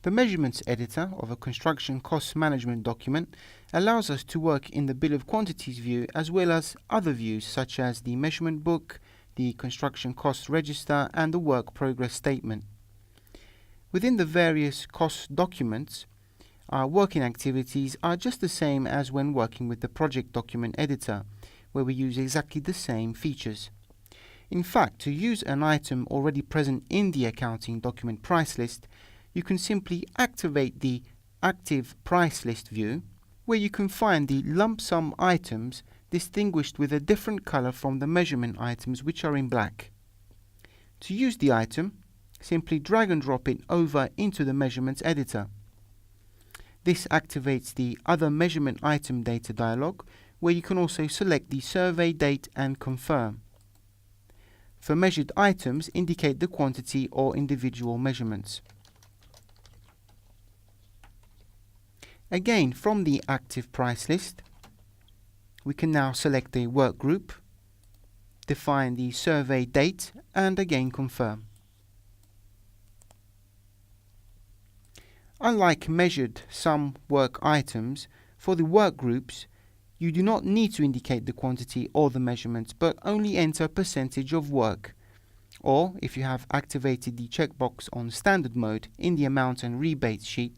The measurements editor of a construction cost management document allows us to work in the bill of quantities view as well as other views such as the measurement book, the construction cost register and the work progress statement. Within the various cost documents, our working activities are just the same as when working with the project document editor, where we use exactly the same features. In fact, to use an item already present in the accounting document price list, you can simply activate the Active Price List view, where you can find the lump sum items distinguished with a different color from the measurement items which are in black. To use the item, simply drag and drop it over into the measurements editor. This activates the Other Measurement Item Data dialog, where you can also select the survey date and confirm. For measured items, indicate the quantity or individual measurements. Again, from the active price list, we can now select a work group, define the survey date, and again confirm. Unlike measured sum work items, for the work groups, you do not need to indicate the quantity or the measurements, but only enter percentage of work. Or, if you have activated the checkbox on standard mode in the amount and rebates sheet,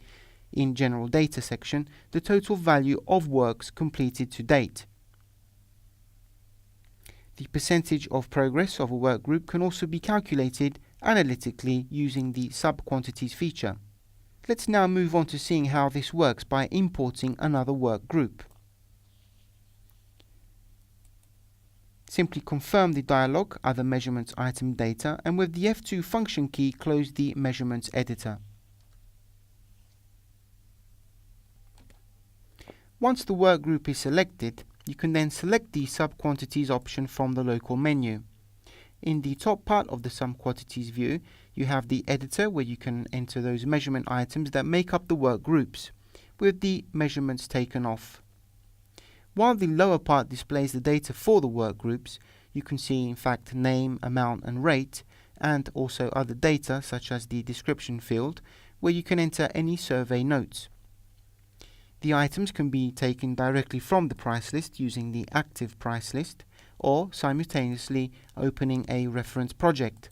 in General Data section, the total value of works completed to date. The percentage of progress of a work group can also be calculated analytically using the sub-quantities feature. Let's now move on to seeing how this works by importing another work group. Simply confirm the dialog Other Measurements Item Data, and with the F2 function key close the Measurements editor. Once the work group is selected, you can then select the sub-quantities option from the local menu. In the top part of the sub-quantities view, you have the editor where you can enter those measurement items that make up the work groups, with the measurements taken off. While the lower part displays the data for the work groups, you can see in fact name, amount and rate, and also other data such as the description field, where you can enter any survey notes. The items can be taken directly from the price list using the active price list, or simultaneously opening a reference project.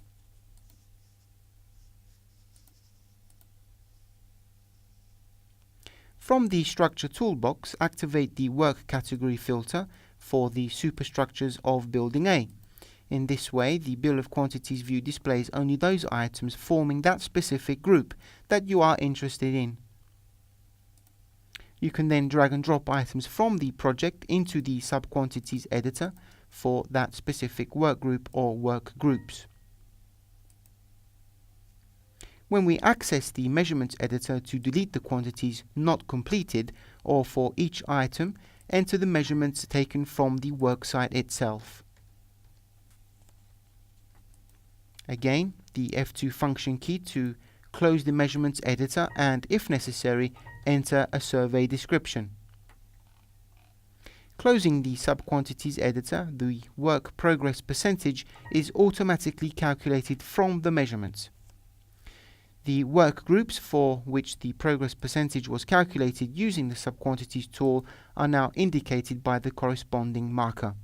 From the Structure toolbox, activate the Work Category filter for the superstructures of Building A. In this way, the Bill of Quantities view displays only those items forming that specific group that you are interested in. You can then drag and drop items from the project into the sub-quantities editor for that specific work group or work groups. When we access the measurements editor to delete the quantities not completed, or for each item, enter the measurements taken from the worksite itself. Again, the F2 function key to close the measurements editor and, if necessary, enter a survey description. Closing the sub-quantities editor, the work progress percentage is automatically calculated from the measurements. The work groups for which the progress percentage was calculated using the sub-quantities tool are now indicated by the corresponding marker.